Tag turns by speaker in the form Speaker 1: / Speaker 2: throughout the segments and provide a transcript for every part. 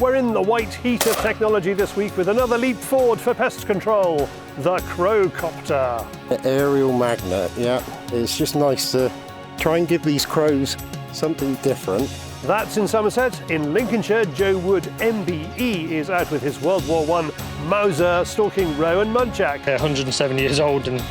Speaker 1: We're in the white heat of technology this week with another leap forward for pest control, the crowcopter.
Speaker 2: The aerial magnet, yeah. It's just nice to try and give these crows something different.
Speaker 1: That's in Somerset. In Lincolnshire, Wood MBE is out with his World War I Mauser stalking row and muntjac.
Speaker 3: They're 107 years old and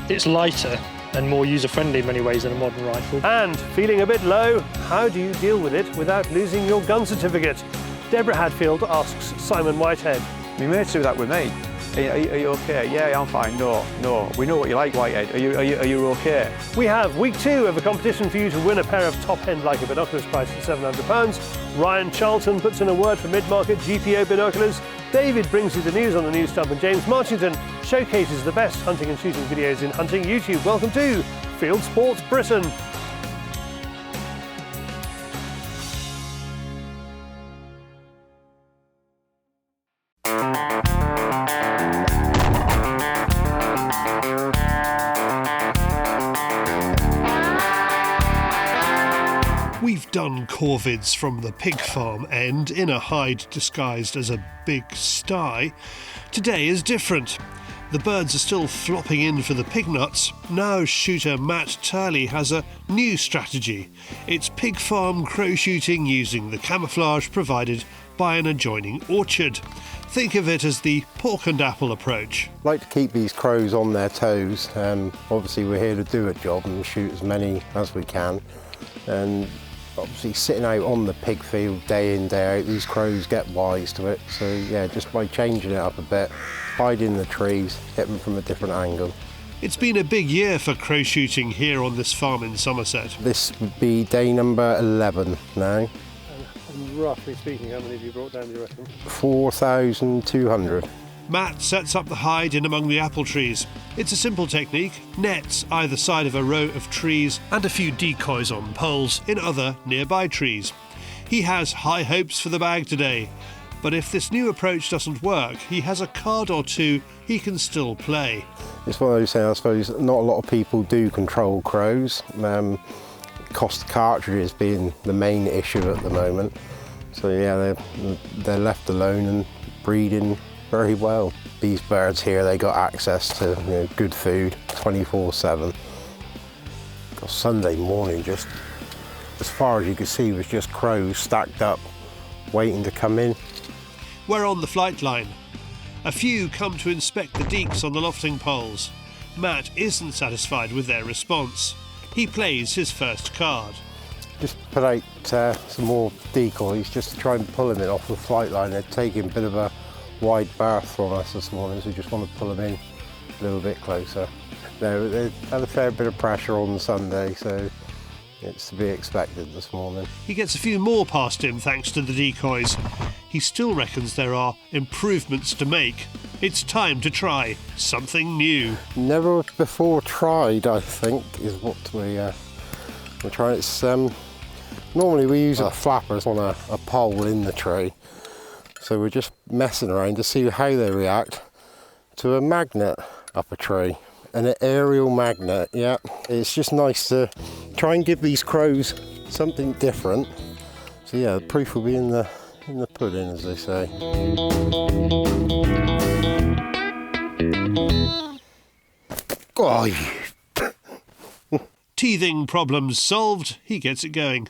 Speaker 3: it's lighter and more user-friendly in many ways than a modern rifle.
Speaker 1: And feeling a bit low, how do you deal with it without losing your gun certificate? Deborah Hadfield asks Simon Whitehead.
Speaker 4: My mate do that with me. Are you okay? Yeah, I'm fine. No. We know what you like, Whitehead. Are you okay?
Speaker 1: We have week 2 of a competition for you to win a pair of top-end Leica binoculars priced at £700. Ryan Charlton puts in a word for mid-market GPO binoculars. David brings you the news on the news stump, and James Marchington showcases the best hunting and shooting videos in hunting YouTube. Welcome to Fieldsports Britain. We've done corvids from the pig farm end in a hide disguised as a big sty. Today is different. The birds are still flopping in for the pig nuts. Now shooter Matt Turley has a new strategy. It's pig farm crow shooting using the camouflage provided by an adjoining orchard. Think of it as the pork and apple approach.
Speaker 2: I like to keep these crows on their toes. Obviously we're here to do a job and shoot as many as we can. And obviously sitting out on the pig field day in, day out, these crows get wise to it. So yeah, just by changing it up a bit, hide in the trees, hit them from a different angle.
Speaker 1: It's been a big year for crow shooting here on this farm in Somerset.
Speaker 2: This would be day number 11 now.
Speaker 1: And roughly speaking, how many have you brought down, do you reckon?
Speaker 2: 4,200.
Speaker 1: Matt sets up the hide in among the apple trees. It's a simple technique: nets either side of a row of trees and a few decoys on poles in other nearby trees. He has high hopes for the bag today, but if this new approach doesn't work, he has a card or two he can still play.
Speaker 2: It's one of those things, I suppose, not a lot of people do control crows. Cost of cartridges being the main issue at the moment. So yeah, they're left alone and breeding very well. These birds here, they got access to good food 24/7. Sunday morning, just as far as you could see, was just crows stacked up, waiting to come in.
Speaker 1: We're on the flight line. A few come to inspect the deeks on the lofting poles. Matt isn't satisfied with their response. He plays his first card.
Speaker 2: Just put out some more decoys just to try and pull them in off the flight line. They're taking a bit of a wide berth from us this morning, so we just want to pull them in a little bit closer. They had a fair bit of pressure on Sunday, so it's to be expected this morning.
Speaker 1: He gets a few more past him thanks to the decoys. He still reckons there are improvements to make. It's time to try something new.
Speaker 2: Never before tried, I think, is what we're trying. It's normally we use a flapper on a pole in the tree. So we're just messing around to see how they react to a magnet up a tree. An aerial magnet, yeah. It's just nice to try and give these crows something different. So yeah, the proof will be in the pudding, as they say. Oh,
Speaker 1: Teething problems solved, he gets it going.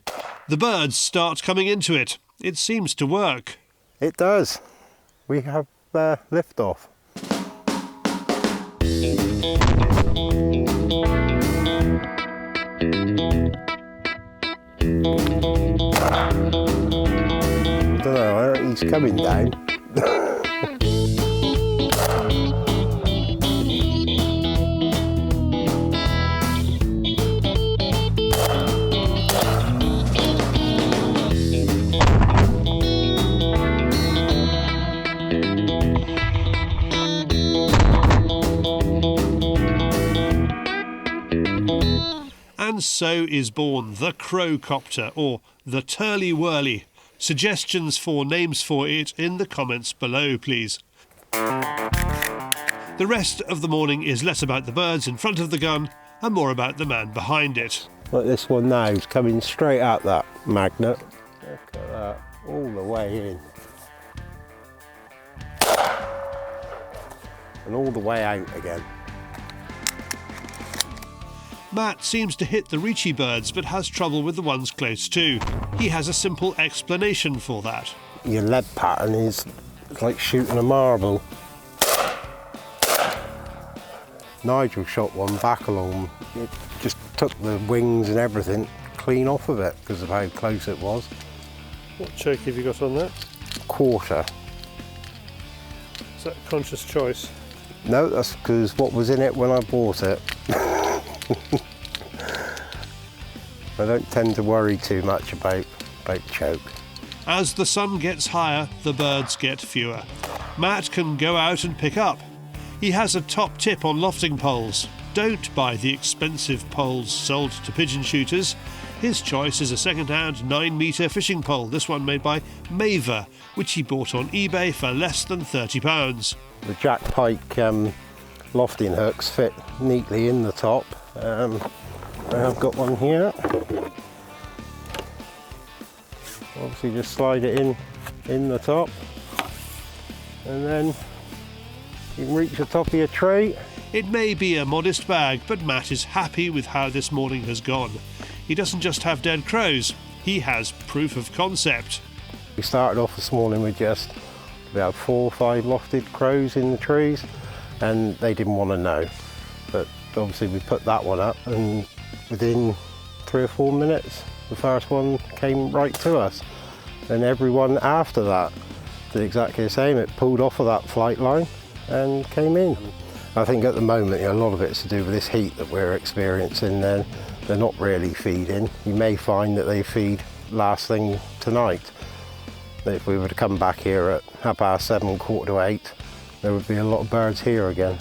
Speaker 1: The birds start coming into it. It seems to work.
Speaker 2: It does. We have liftoff. I don't know, he's coming down.
Speaker 1: And so is born the crowcopter, or the Turley-Whurley. Suggestions for names for it in the comments below, please. The rest of the morning is less about the birds in front of the gun and more about the man behind it.
Speaker 2: Like this one now is coming straight at that magnet. Look at that, all the way in. and all the way out again.
Speaker 1: Matt seems to hit the reachy birds but has trouble with the ones close to. He has a simple explanation for that.
Speaker 2: Your lead pattern is like shooting a marble. Nigel shot one back along. It just took the wings and everything clean off of it because of how close it was.
Speaker 1: What choke have you got on that?
Speaker 2: Quarter.
Speaker 1: Is that a conscious choice?
Speaker 2: No, that's because what was in it when I bought it. I don't tend to worry too much about choke.
Speaker 1: As the sun gets higher, the birds get fewer. Matt can go out and pick up. He has a top tip on lofting poles. Don't buy the expensive poles sold to pigeon shooters. His choice is a second-hand 9-metre fishing pole, this one made by Maver, which he bought on eBay for less than £30.
Speaker 2: The Jack Pike lofting hooks fit neatly in the top. I've got one here. Obviously just slide it in the top, and then you can reach the top of your tray.
Speaker 1: It may be a modest bag, but Matt is happy with how this morning has gone. He doesn't just have dead crows, he has proof of concept.
Speaker 2: We started off this morning with just about 4 or 5 lofted crows in the trees, and they didn't want to know. But obviously we put that one up, and within 3 or 4 minutes the first one came right to us, and everyone after that did exactly the same. It pulled off of that flight line and came in. I think at the moment, a lot of it's to do with this heat that we're experiencing. They're not really feeding. You may find that they feed last thing tonight. If we were to come back here at 7:30, 7:45, there would be a lot of birds here again.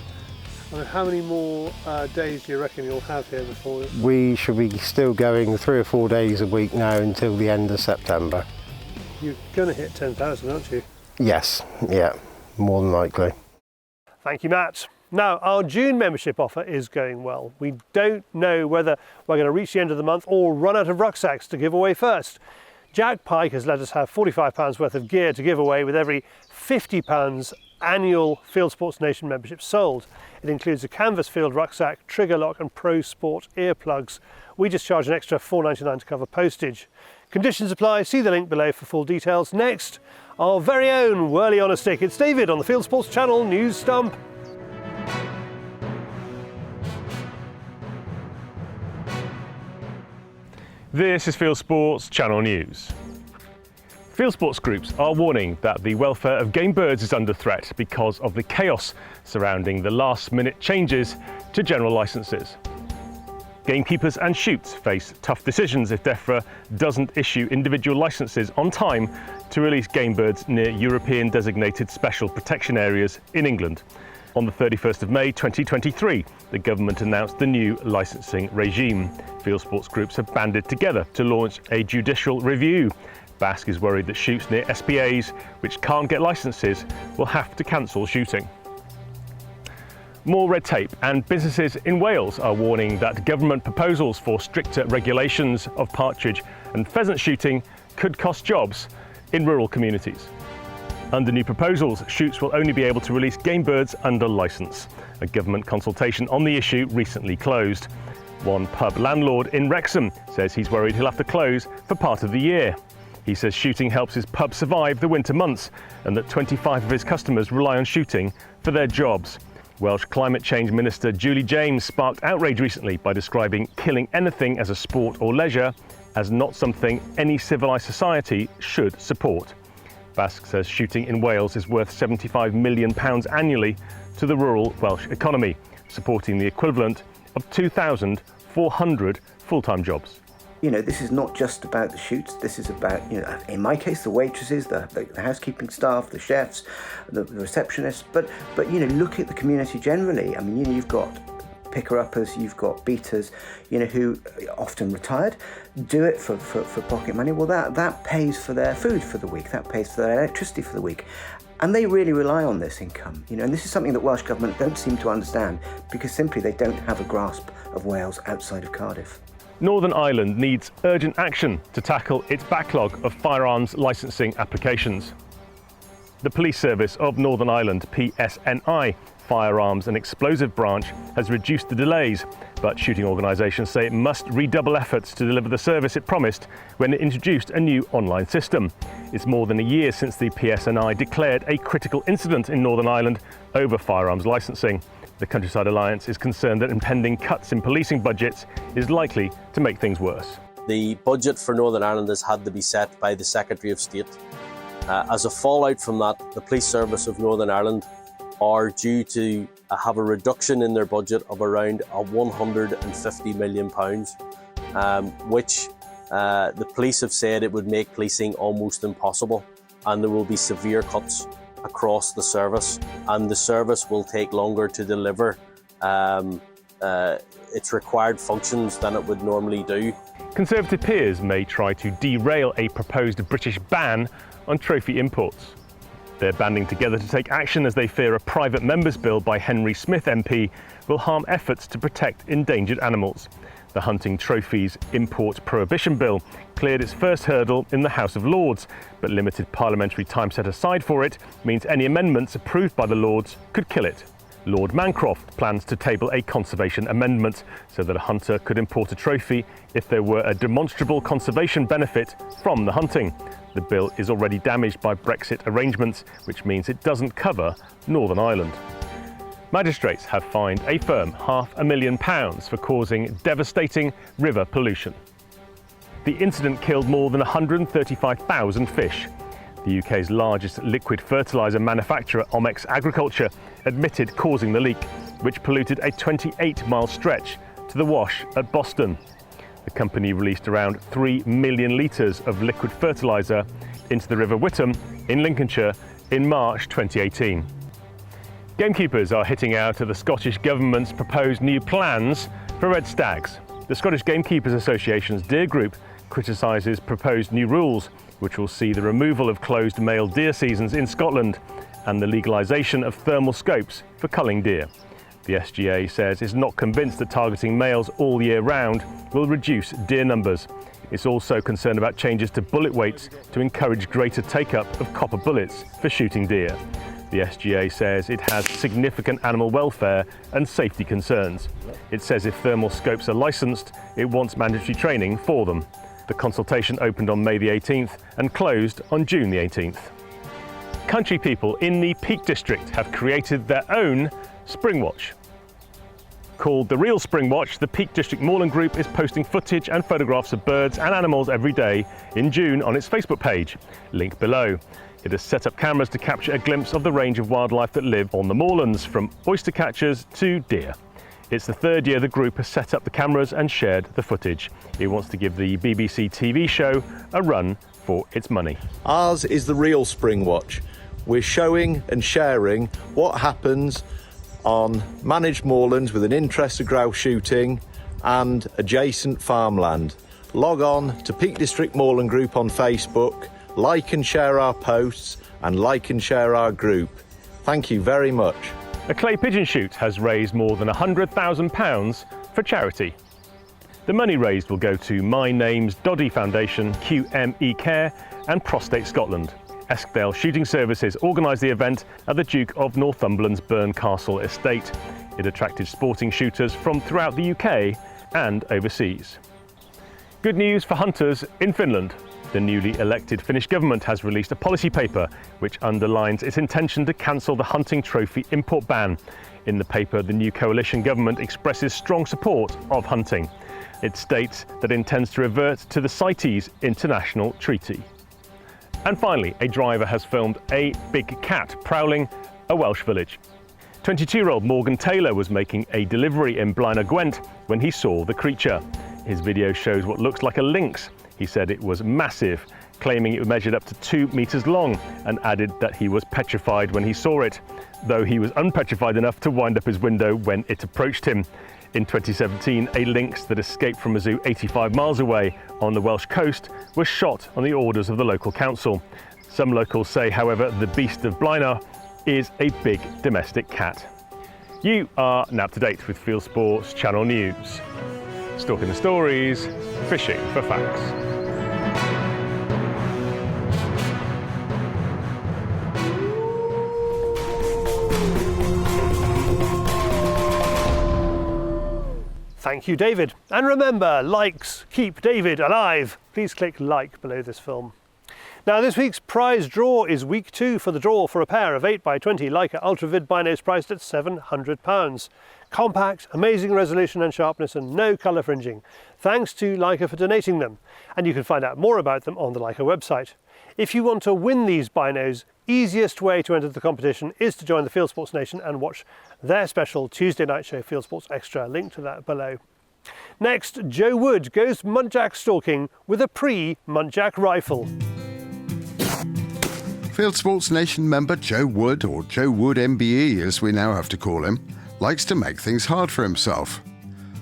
Speaker 1: How many more days do you reckon you'll have here before?
Speaker 2: We should be still going 3 or 4 days a week now until the end of September.
Speaker 1: You're going to hit 10,000, aren't you?
Speaker 2: Yes, yeah, more than likely.
Speaker 1: Thank you, Matt. Now, our June membership offer is going well. We don't know whether we're going to reach the end of the month or run out of rucksacks to give away first. Jack Pike has let us have £45 worth of gear to give away with every £50 annual Fieldsports Nation membership sold. It includes a canvas field rucksack, trigger lock and Pro Sport earplugs. We just charge an extra $4.99 to cover postage. Conditions apply. See the link below for full details. Next, our very own whirlie on a stick. It's David on the Fieldsports Channel News Stump.
Speaker 5: This is Fieldsports Channel News. Fieldsports groups are warning that the welfare of game birds is under threat because of the chaos surrounding the last-minute changes to general licences. Gamekeepers and shoots face tough decisions if DEFRA doesn't issue individual licences on time to release game birds near European designated special protection areas in England. On the 31st of May 2023, the government announced the new licensing regime. Fieldsports groups have banded together to launch a judicial review. BASC is worried that shoots near SPAs, which can't get licences, will have to cancel shooting. More red tape, and businesses in Wales are warning that government proposals for stricter regulations of partridge and pheasant shooting could cost jobs in rural communities. Under new proposals, shoots will only be able to release game birds under licence. A government consultation on the issue recently closed. One pub landlord in Wrexham says he's worried he'll have to close for part of the year. He says shooting helps his pub survive the winter months and that 25 of his customers rely on shooting for their jobs. Welsh Climate Change Minister Julie James sparked outrage recently by describing killing anything as a sport or leisure as not something any civilised society should support. BASC says shooting in Wales is worth £75 million annually to the rural Welsh economy, supporting the equivalent of 2,400 full-time jobs.
Speaker 6: You know, this is not just about the shoots. This is about, you know, in my case, the waitresses, the housekeeping staff, the chefs, the receptionists. But you know, look at the community generally. I mean, you know, you've got picker-uppers, you've got beaters, you know, who often retired, do it for pocket money. Well, that pays for their food for the week. That pays for their electricity for the week. And they really rely on this income, you know, and this is something that Welsh Government don't seem to understand because simply they don't have a grasp of Wales outside of Cardiff.
Speaker 5: Northern Ireland needs urgent action to tackle its backlog of firearms licensing applications. The Police Service of Northern Ireland, PSNI, Firearms and Explosive branch has reduced the delays, but shooting organisations say it must redouble efforts to deliver the service it promised when it introduced a new online system. It's more than a year since the PSNI declared a critical incident in Northern Ireland over firearms licensing. The Countryside Alliance is concerned that impending cuts in policing budgets is likely to make things worse.
Speaker 7: The budget for Northern Ireland has had to be set by the Secretary of State. As a fallout from that, the Police Service of Northern Ireland are due to have a reduction in their budget of around £150 million, which the police have said it would make policing almost impossible, and there will be severe cuts across the service, and the service will take longer to deliver its required functions than it would normally do.
Speaker 5: Conservative peers may try to derail a proposed British ban on trophy imports. They're banding together to take action as they fear a private member's bill by Henry Smith MP will harm efforts to protect endangered animals. The Hunting Trophies Import Prohibition Bill cleared its first hurdle in the House of Lords, but limited parliamentary time set aside for it means any amendments approved by the Lords could kill it. Lord Mancroft plans to table a conservation amendment so that a hunter could import a trophy if there were a demonstrable conservation benefit from the hunting. The bill is already damaged by Brexit arrangements, which means it doesn't cover Northern Ireland. Magistrates have fined a firm £500,000 for causing devastating river pollution. The incident killed more than 135,000 fish. The UK's largest liquid fertiliser manufacturer, Omex Agriculture, admitted causing the leak, which polluted a 28-mile stretch to the Wash at Boston. The company released around 3 million litres of liquid fertiliser into the River Witham in Lincolnshire in March 2018. Gamekeepers are hitting out at the Scottish Government's proposed new plans for red stags. The Scottish Gamekeepers Association's Deer Group criticises proposed new rules, which will see the removal of closed male deer seasons in Scotland and the legalisation of thermal scopes for culling deer. The SGA says it's not convinced that targeting males all year round will reduce deer numbers. It's also concerned about changes to bullet weights to encourage greater take-up of copper bullets for shooting deer. The SGA says it has significant animal welfare and safety concerns. It says if thermal scopes are licensed, it wants mandatory training for them. The consultation opened on May the 18th and closed on June the 18th. Country people in the Peak District have created their own Spring Watch. Called the Real Spring Watch, the Peak District Moorland Group is posting footage and photographs of birds and animals every day in June on its Facebook page, link below. It has set up cameras to capture a glimpse of the range of wildlife that live on the moorlands, from oyster catchers to deer. It's the third year the group has set up the cameras and shared the footage. It wants to give the BBC TV show a run for its money.
Speaker 8: Ours is the Real Spring Watch. We're showing and sharing what happens on managed moorlands with an interest of grouse shooting and adjacent farmland. Log on to Peak District Moorland Group on Facebook, like and share our posts and like and share our group. Thank you very much.
Speaker 5: A clay pigeon shoot has raised more than £100,000 for charity. The money raised will go to My Name's Doddy Foundation, QME Care and Prostate Scotland. Eskdale Shooting Services organised the event at the Duke of Northumberland's Burn Castle estate. It attracted sporting shooters from throughout the UK and overseas. Good news for hunters in Finland. The newly elected Finnish government has released a policy paper which underlines its intention to cancel the hunting trophy import ban. In the paper, the new coalition government expresses strong support of hunting. It states that it intends to revert to the CITES International Treaty. And finally, a driver has filmed a big cat prowling a Welsh village. 22-year-old Morgan Taylor was making a delivery in Blaenau Gwent when he saw the creature. His video shows what looks like a lynx. He said it was massive, claiming it measured up to 2 meters long, and added that he was petrified when he saw it, though he was unpetrified enough to wind up his window when it approached him. In 2017, a lynx that escaped from a zoo 85 miles away on the Welsh coast was shot on the orders of the local council. Some locals say, however, the beast of Blaenau is a big domestic cat. You are now up to date with Fieldsports Channel News. Stalking the stories, fishing for facts.
Speaker 1: Thank you, David. And remember, likes keep David alive. Please click like below this film. Now, this week's prize draw is week 2 for the draw for a pair of 8x20 Leica Ultravid binos priced at £700. Compact, amazing resolution and sharpness, and no colour fringing. Thanks to Leica for donating them. And you can find out more about them on the Leica website. If you want to win these binos, easiest way to enter the competition is to join the Fieldsports Nation and watch their special Tuesday night show, Fieldsports Extra. Link to that below. Next, Joe Wood goes muntjac stalking with a pre-muntjac rifle.
Speaker 9: Fieldsports Nation member Joe Wood, or Joe Wood MBE as we now have to call him, likes to make things hard for himself.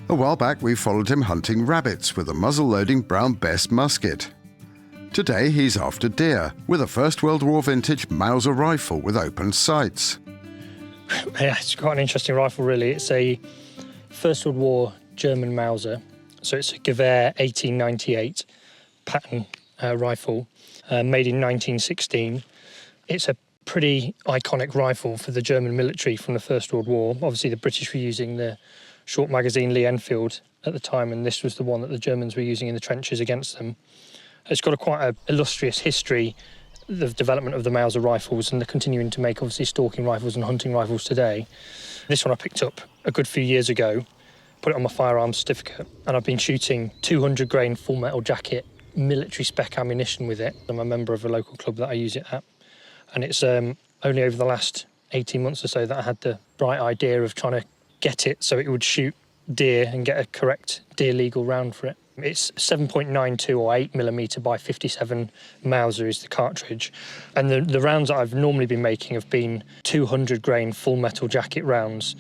Speaker 9: A while back we followed him hunting rabbits with a muzzle-loading Brown Bess musket. Today he's after deer with a First World War vintage Mauser rifle with open sights.
Speaker 3: Yeah, it's quite an interesting rifle really. It's a First World War German Mauser, so it's a Gewehr 1898 pattern rifle made in 1916. It's a pretty iconic rifle for the German military from the First World War. Obviously the British were using the short magazine Lee Enfield at the time, and this was the one that the Germans were using in the trenches against them. It's got quite an illustrious history, the development of the Mauser rifles, and they're continuing to make obviously stalking rifles and hunting rifles today. This one I picked up a good few years ago, put it on my Firearms certificate, and I've been shooting 200 grain full metal jacket military spec ammunition with it. I'm a member of a local club that I use it at, and it's only over the last 18 months or so that I had the bright idea of trying to get it so it would shoot deer and get a correct deer legal round for it. It's 7.92 or 8mm by 57 Mauser is the cartridge, and the rounds that I've normally been making have been 200 grain full metal jacket rounds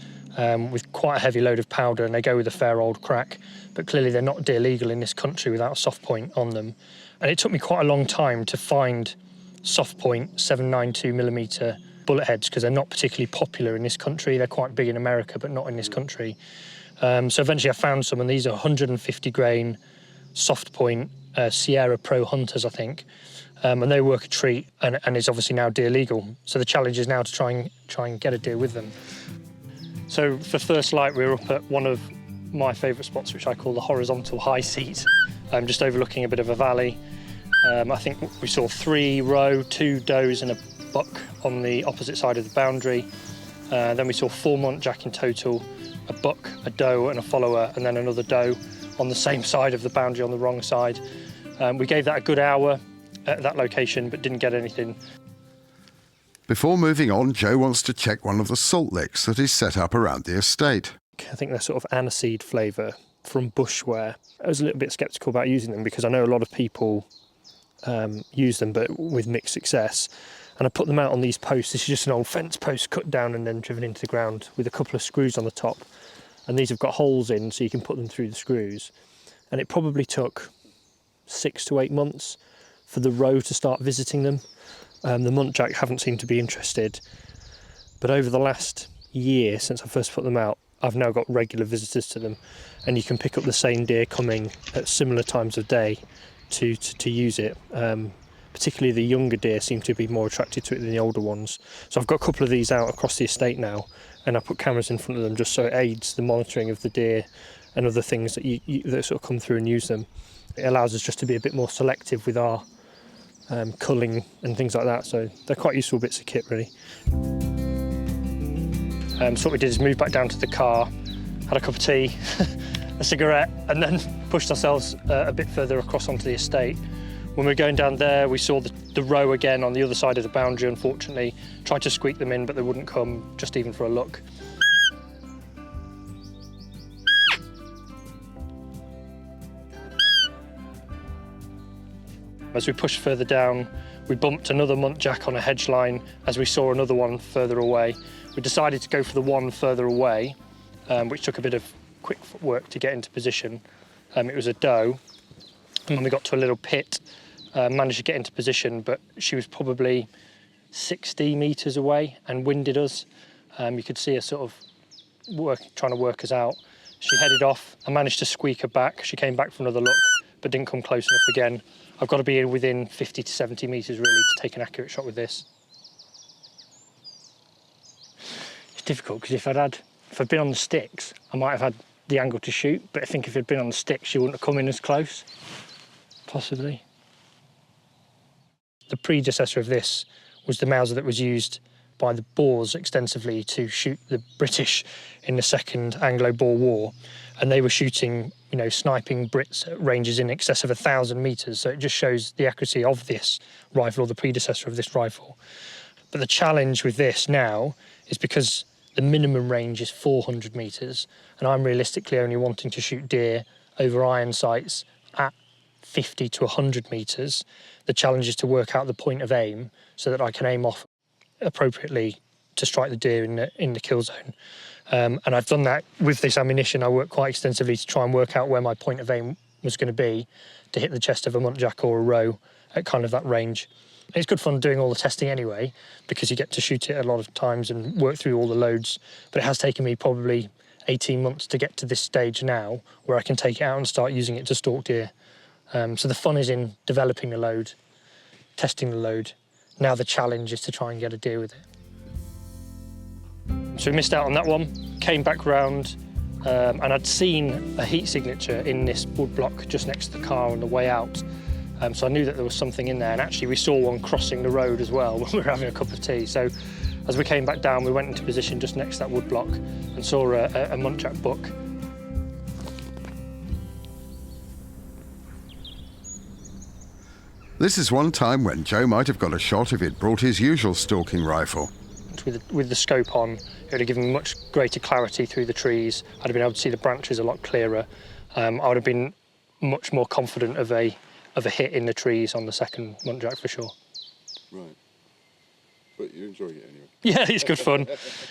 Speaker 3: with quite a heavy load of powder, and they go with a fair old crack, but clearly they're not deer legal in this country without a soft point on them. And it took me quite a long time to find soft point 7.92mm bullet heads because they're not particularly popular in this country. They're quite big in America, but not in this country. So eventually I found some, and these are 150 grain soft point Sierra Pro Hunters, I think, and they work a treat, and is obviously now deer legal. So the challenge is now to try and get a deer with them. So for first light, we were up at one of my favourite spots, which I call the horizontal high seat, just overlooking a bit of a valley. I think we saw 3 roe, 2 does and a buck on the opposite side of the boundary. Then we saw 4 muntjac in total, a buck, a doe and a follower, and then another doe on the same side of the boundary on the wrong side. We gave that a good hour at that location, but didn't get anything.
Speaker 9: Before moving on, Joe wants to check one of the salt licks that is set up around the estate.
Speaker 3: I think they're sort of aniseed flavour from bushware. I was a little bit sceptical about using them because I know a lot of people use them, but with mixed success. And I put them out on these posts. This is just an old fence post cut down and then driven into the ground with a couple of screws on the top. And these have got holes in so you can put them through the screws. And it probably took 6 to 8 months for the roe to start visiting them. The muntjac haven't seemed to be interested. But over the last year, since I first put them out, I've now got regular visitors to them. And you can pick up the same deer coming at similar times of day to use it. Particularly the younger deer seem to be more attracted to it than the older ones. So I've got a couple of these out across the estate now, and I put cameras in front of them just so it aids the monitoring of the deer and other things that that sort of come through and use them. It allows us just to be a bit more selective with our culling and things like that, so they're quite useful bits of kit really. So what we did is move back down to the car, had a cup of tea, a cigarette, and then pushed ourselves a bit further across onto the estate. When we were going down there, we saw the roe again on the other side of the boundary, unfortunately. Tried to squeak them in, but they wouldn't come, just even for a look. As we pushed further down, we bumped another muntjac on a hedge line as we saw another one further away. We decided to go for the one further away, which took a bit of quick work to get into position. It was a doe, and when we got to a little pit, managed to get into position, but she was probably 60 metres away and winded us. You could see her sort of trying to work us out. She headed off. I managed to squeak her back. She came back for another look, but didn't come close enough again. I've got to be within 50 to 70 metres really to take an accurate shot with this. It's difficult because if I'd been on the sticks, I might have had the angle to shoot, but I think if it had been on the stick, she wouldn't have come in as close, possibly. The predecessor of this was the Mauser that was used by the Boers extensively to shoot the British in the Second Anglo-Boer War, and they were shooting, you know, sniping Brits at ranges in excess of 1,000 metres, so it just shows the accuracy of this rifle, or the predecessor of this rifle. But the challenge with this now is because the minimum range is 400 metres, and I'm realistically only wanting to shoot deer over iron sights at 50 to 100 metres. The challenge is to work out the point of aim so that I can aim off appropriately to strike the deer in the kill zone. And I've done that with this ammunition. I worked quite extensively to try and work out where my point of aim was going to be to hit the chest of a muntjac or a roe at kind of that range. It's good fun doing all the testing anyway, because you get to shoot it a lot of times and work through all the loads. But it has taken me probably 18 months to get to this stage now where I can take it out and start using it to stalk deer. So the fun is in developing the load, testing the load. Now the challenge is to try and get a deer with it. So we missed out on that one, came back round, and I'd seen a heat signature in this wood block just next to the car on the way out. So I knew that there was something in there, and actually we saw one crossing the road as well when we were having a cup of tea. So as we came back down, we went into position just next to that wood block and saw a muntjac buck.
Speaker 9: This is one time when Joe might have got a shot if he'd brought his usual stalking rifle.
Speaker 3: With the scope on, it would have given me much greater clarity through the trees. I'd have been able to see the branches a lot clearer. I would have been much more confident of a hit in the trees on the second muntjac for sure.
Speaker 10: Right. But you enjoy it anyway?
Speaker 3: Yeah, it's good fun. You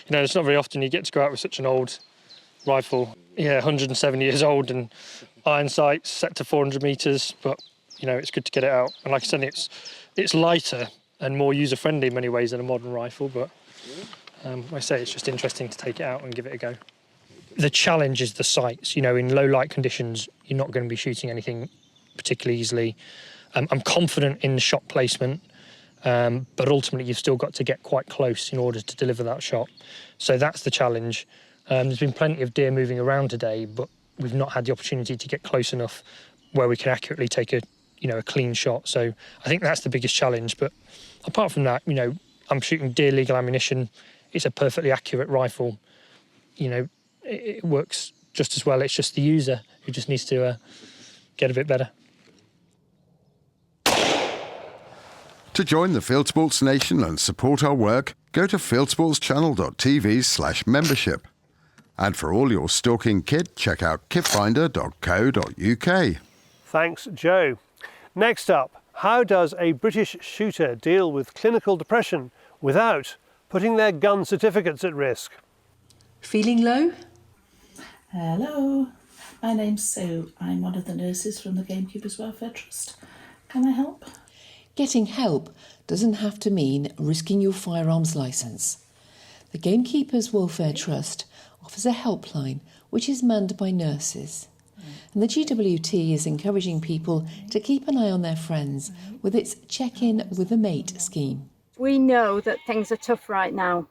Speaker 3: know, it's not very often you get to go out with such an old rifle. Yeah, 107 years old and iron sights set to 400 metres, but you know, it's good to get it out. And like I said, it's lighter and more user-friendly in many ways than a modern rifle, but like I say, it's just interesting to take it out and give it a go. The challenge is the sights. You know, in low light conditions, you're not going to be shooting anything particularly easily. I'm confident in the shot placement, but ultimately you've still got to get quite close in order to deliver that shot. So that's the challenge. There's been plenty of deer moving around today, but we've not had the opportunity to get close enough where we can accurately take a clean shot. So I think that's the biggest challenge. But apart from that, you know, I'm shooting deer legal ammunition. It's a perfectly accurate rifle. You know, it works just as well. It's just the user who just needs to get a bit better.
Speaker 9: To join the Fieldsports Nation and support our work, go to fieldsportschannel.tv/membership. And for all your stalking kit, check out kitfinder.co.uk.
Speaker 1: Thanks, Joe. Next up, how does a British shooter deal with clinical depression without putting their gun certificates at risk?
Speaker 11: Feeling low?
Speaker 12: Hello, my name's Sue. I'm one of the nurses from the Gamekeepers Welfare Trust. Can I help?
Speaker 11: Getting help doesn't have to mean risking your firearms licence. The Gamekeepers Welfare Trust offers a helpline which is manned by nurses. And the GWT is encouraging people to keep an eye on their friends with its check-in with a mate scheme.
Speaker 13: We know that things are tough right now.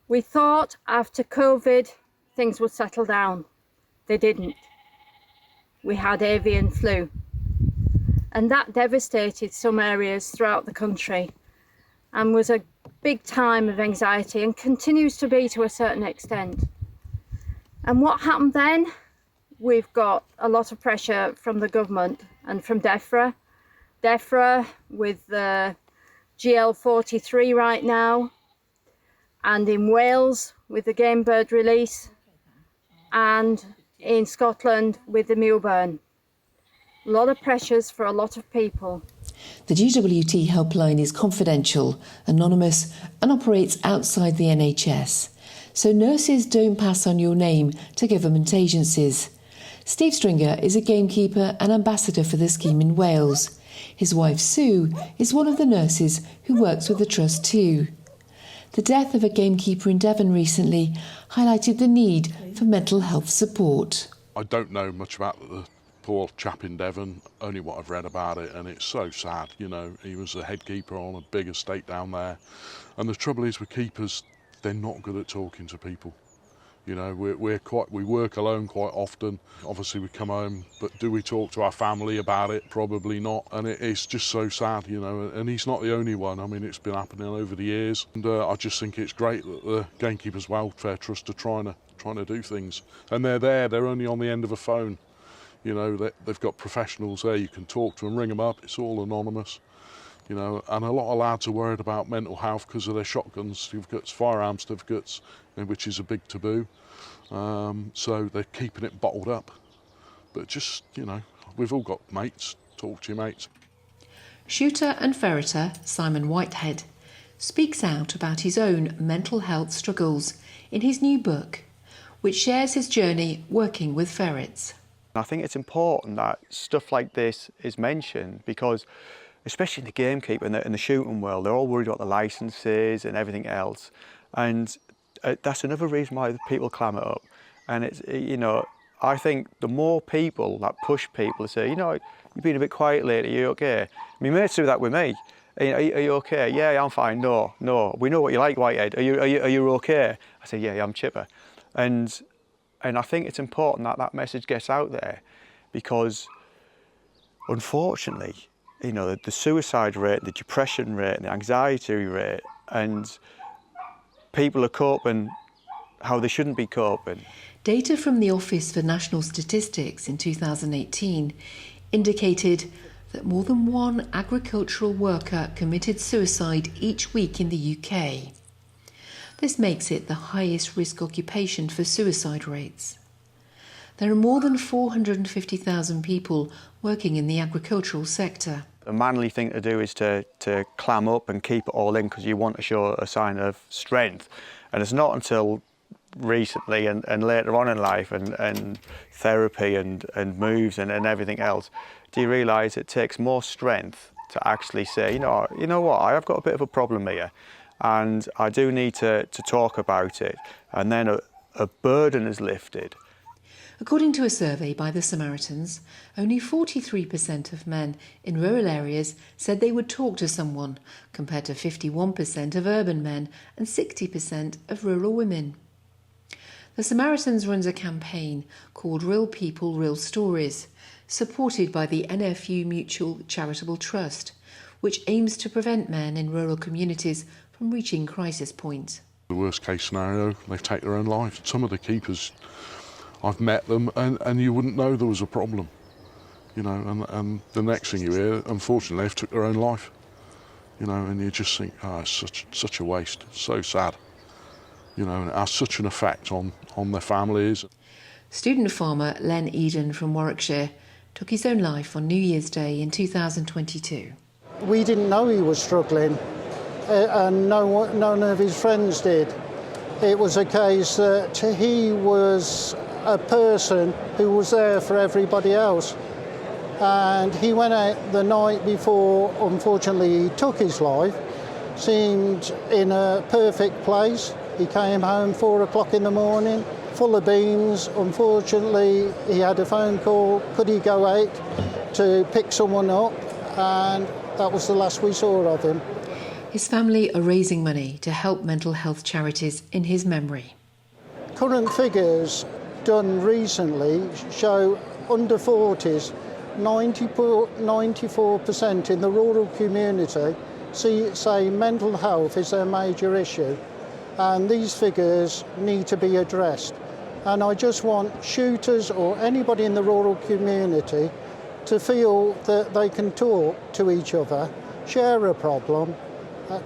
Speaker 13: We thought after COVID things would settle down. They didn't. We had avian flu. And that devastated some areas throughout the country and was a big time of anxiety and continues to be to a certain extent. And what happened then? We've got a lot of pressure from the government and from DEFRA. DEFRA with the GL43 right now, and in Wales with the game bird release, and in Scotland with the Mewburn. A lot of pressures for a lot of people.
Speaker 11: The GWT helpline is confidential, anonymous, and operates outside the NHS. So nurses don't pass on your name to government agencies. Steve Stringer is a gamekeeper and ambassador for the scheme in Wales. His wife Sue is one of the nurses who works with the trust too. The death of a gamekeeper in Devon recently highlighted the need for mental health support.
Speaker 10: I don't know much about the poor chap in Devon, only what I've read about it, and it's so sad. You know, he was a head keeper on a big estate down there, and the trouble is with keepers, they're not good at talking to people. You know, we work alone quite often. Obviously we come home, but do we talk to our family about it? Probably not. And it's just so sad, you know, and he's not the only one. I mean, it's been happening over the years. And I just think it's great that the Gamekeepers Welfare Trust are trying to do things. And they're only on the end of a phone. You know, they've got professionals there, you can talk to them, ring them up, it's all anonymous. You know, and a lot of lads are worried about mental health because of their shotgun certificates, firearm certificates, which is a big taboo. So they're keeping it bottled up. But just, you know, we've all got mates, talk to your mates.
Speaker 11: Shooter and ferreter Simon Whitehead speaks out about his own mental health struggles in his new book, which shares his journey working with ferrets.
Speaker 4: I think it's important that stuff like this is mentioned because, especially in the gamekeeper and the shooting world, they're all worried about the licences and everything else. And that's another reason why people clam it up. And it's, you know, I think the more people that push people to say, you know, you've been a bit quiet lately, are you okay? My mates do that with me. Are you okay? Yeah, I'm fine. No, we know what you like, Whitehead. Are you okay? I say, yeah, I'm chipper. And I think it's important that that message gets out there because, unfortunately, you know, the suicide rate, the depression rate, the anxiety rate, and people are coping how they shouldn't be coping.
Speaker 11: Data from the Office for National Statistics in 2018 indicated that more than one agricultural worker committed suicide each week in the UK. This makes it the highest risk occupation for suicide rates. There are more than 450,000 people working in the agricultural sector.
Speaker 4: The manly thing to do is to clam up and keep it all in because you want to show a sign of strength. And it's not until recently and later on in life and therapy and moves and everything else do you realise it takes more strength to actually say, you know what, I have got a bit of a problem here and I do need to talk about it. And then a burden is lifted.
Speaker 11: According to a survey by the Samaritans, only 43% of men in rural areas said they would talk to someone, compared to 51% of urban men and 60% of rural women. The Samaritans runs a campaign called Real People, Real Stories, supported by the NFU Mutual Charitable Trust, which aims to prevent men in rural communities from reaching crisis points.
Speaker 10: The worst case scenario, they take their own life. Some of the keepers, I've met them and you wouldn't know there was a problem, you know, and the next thing you hear, unfortunately, they've took their own life, you know, and you just think, oh, it's such a waste, so sad, you know, and it has such an effect on their families.
Speaker 11: Student farmer Len Eden from Warwickshire took his own life on New Year's Day in 2022.
Speaker 14: We didn't know he was struggling, and none of his friends did. It was a case that he was a person who was there for everybody else. And he went out the night before, unfortunately, he took his life, seemed in a perfect place. He came home 4 o'clock in the morning, full of beans. Unfortunately, he had a phone call, could he go out to pick someone up? And that was the last we saw of him.
Speaker 11: His family are raising money to help mental health charities in his memory.
Speaker 14: Current figures done recently show under 40s, 94% in the rural community say mental health is their major issue. And these figures need to be addressed. And I just want shooters or anybody in the rural community to feel that they can talk to each other, share a problem,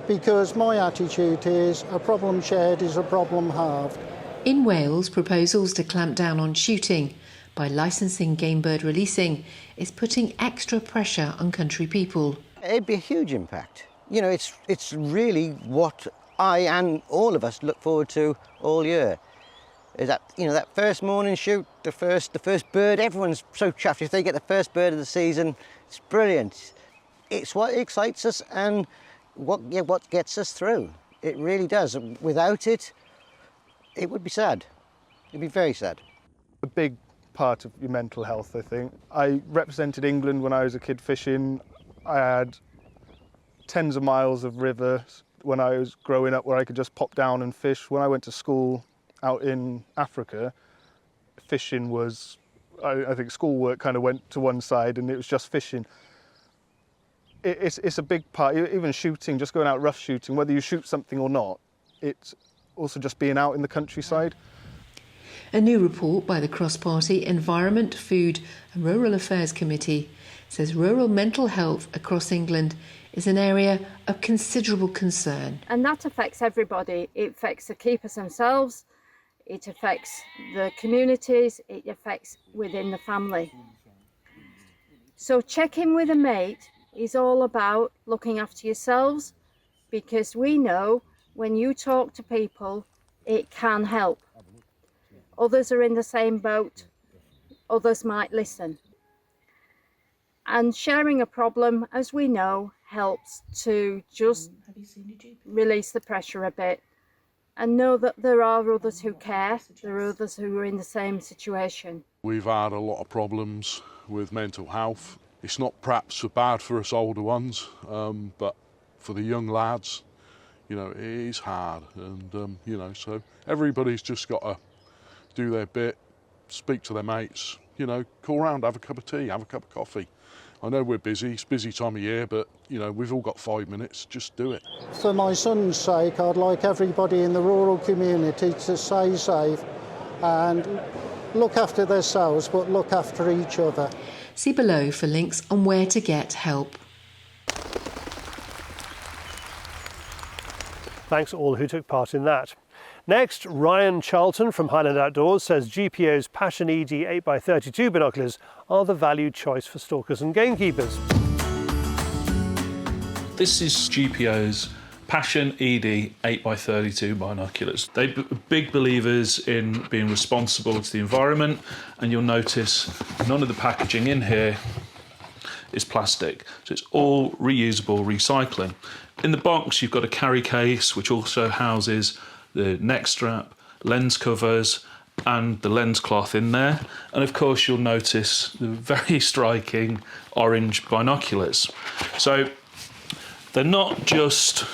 Speaker 14: because my attitude is a problem shared is a problem halved.
Speaker 11: In Wales, proposals to clamp down on shooting by licensing game bird releasing is putting extra pressure on country people.
Speaker 15: It'd be a huge impact. You know, it's really what I and all of us look forward to all year. Is that, you know, that first morning shoot, the first bird, everyone's so chuffed if they get the first bird of the season. It's brilliant. It's what excites us and what gets us through. It really does. Without it, it would be sad. It'd be very sad.
Speaker 16: A big part of your mental health, I think. I represented England when I was a kid fishing. I had tens of miles of rivers when I was growing up where I could just pop down and fish. When I went to school, out in Africa, fishing was, I think schoolwork kind of went to one side and it was just fishing. It's a big part, even shooting, just going out rough shooting, whether you shoot something or not, it's also just being out in the countryside.
Speaker 11: A new report by the cross-party Environment, Food and Rural Affairs Committee says rural mental health across England is an area of considerable concern.
Speaker 13: And that affects everybody. It affects the keepers themselves, it affects the communities, it affects within the family. So check-in with a mate is all about looking after yourselves, because we know when you talk to people, it can help. Others are in the same boat, others might listen. And sharing a problem, as we know, helps to just release the pressure a bit and know that there are others who care, there are others who are in the same situation.
Speaker 10: We've had a lot of problems with mental health. It's not perhaps so bad for us older ones, but for the young lads, you know, it is hard. And, you know, so everybody's just got to do their bit, speak to their mates, you know, call round, have a cup of tea, have a cup of coffee. I know we're busy, it's a busy time of year, but, you know, we've all got 5 minutes, just do it.
Speaker 14: For my son's sake, I'd like everybody in the rural community to stay safe and look after themselves, but look after each other.
Speaker 11: See below for links on where to get help.
Speaker 1: Thanks to all who took part in that. Next, Ryan Charlton from Highland Outdoors says GPO's Passion ED 8x32 binoculars are the valued choice for stalkers and gamekeepers.
Speaker 17: This is GPO's Passion ED 8x32 binoculars. They're big believers in being responsible to the environment, and you'll notice none of the packaging in here is plastic, so it's all reusable recycling. In the box you've got a carry case which also houses the neck strap, lens covers and the lens cloth in there, and of course you'll notice the very striking orange binoculars. So they're not just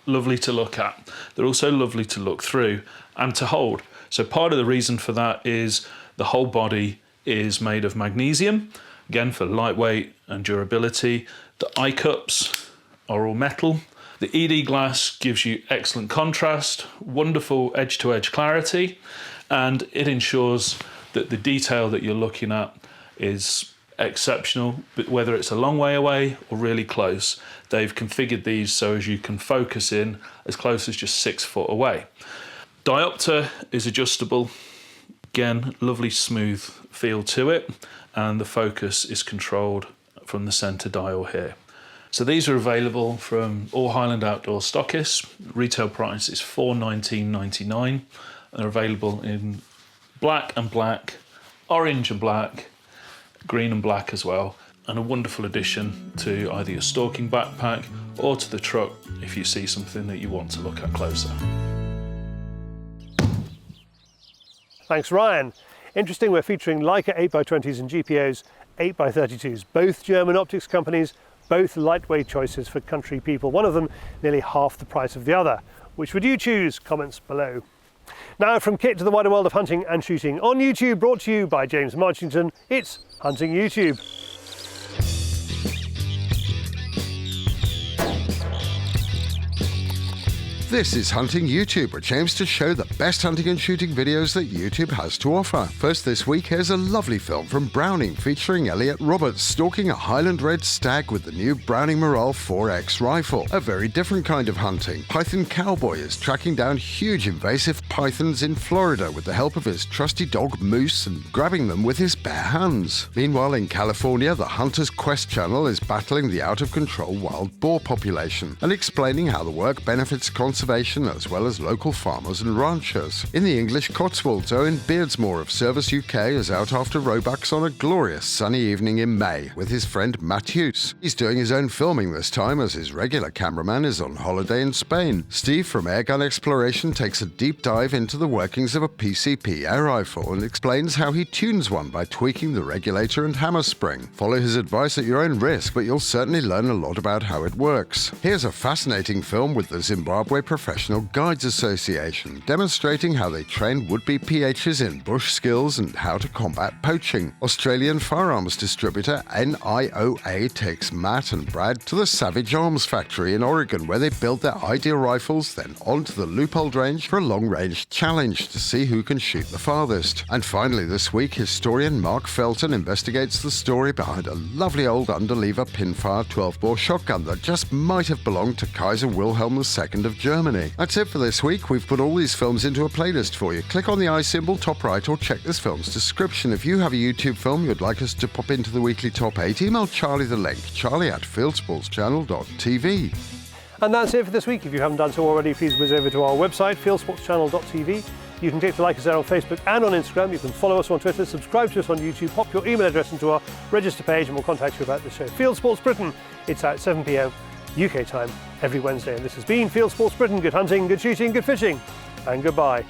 Speaker 17: lovely to look at, they're also lovely to look through and to hold. So part of the reason for that is the whole body is made of magnesium, again for lightweight and durability. The eye cups are all metal. The ED glass gives you excellent contrast, wonderful edge-to-edge clarity, and it ensures that the detail that you're looking at is exceptional, but whether it's a long way away or really close. They've configured these so as you can focus in as close as just 6 foot away. Diopter is adjustable, again lovely smooth feel to it, and the focus is controlled from the centre dial here. So these are available from all Highland Outdoor stockists. Retail price is $419.99. They're available in black and black, orange and black, green and black as well, and a wonderful addition to either your stalking backpack or to the truck if you see something that you want to look at closer.
Speaker 1: Thanks, Ryan. Interesting, we're featuring Leica 8x20s and GPO's 8x32s, both German optics companies, both lightweight choices for country people, one of them nearly half the price of the other. Which would you choose? Comments below. Now from kit to the wider world of hunting and shooting on YouTube, brought to you by James Marchington, it's Hunting YouTube.
Speaker 9: This is Hunting YouTube, which aims to show the best hunting and shooting videos that YouTube has to offer. First this week, here's a lovely film from Browning featuring Elliot Roberts stalking a Highland Red stag with the new Browning Morale 4X rifle. A very different kind of hunting. Python Cowboy is tracking down huge invasive pythons in Florida with the help of his trusty dog Moose and grabbing them with his bare hands. Meanwhile, in California, the Hunter's Quest channel is battling the out-of-control wild boar population and explaining how the work benefits conservation as well as local farmers and ranchers. In the English Cotswolds, Owen Beardsmore of Service UK is out after roebucks on a glorious sunny evening in May with his friend Matt Hughes. He's doing his own filming this time as his regular cameraman is on holiday in Spain. Steve from Airgun Exploration takes a deep dive into the workings of a PCP air rifle and explains how he tunes one by tweaking the regulator and hammer spring. Follow his advice at your own risk, but you'll certainly learn a lot about how it works. Here's a fascinating film with the Zimbabwe Professional Guides Association, demonstrating how they train would-be PHs in bush skills and how to combat poaching. Australian firearms distributor NIOA takes Matt and Brad to the Savage Arms factory in Oregon, where they build their ideal rifles, then onto the Leupold range for a long-range challenge to see who can shoot the farthest. And finally this week, historian Mark Felton investigates the story behind a lovely old underlever pinfire 12-bore shotgun that just might have belonged to Kaiser Wilhelm II of Germany. That's it for this week. We've put all these films into a playlist for you. Click on the I symbol top right or check this film's description. If you have a YouTube film you'd like us to pop into the weekly top 8, email Charlie the link, charlie@fieldsportschannel.tv.
Speaker 1: And that's it for this week. If you haven't done so already, please whiz over to our website, fieldsportschannel.tv. You can click to like us there on Facebook and on Instagram. You can follow us on Twitter, subscribe to us on YouTube, pop your email address into our register page and we'll contact you about the show. Fieldsports Britain, it's at 7 p.m. UK time every Wednesday. And this has been Fieldsports Britain. Good hunting, good shooting, good fishing, and goodbye.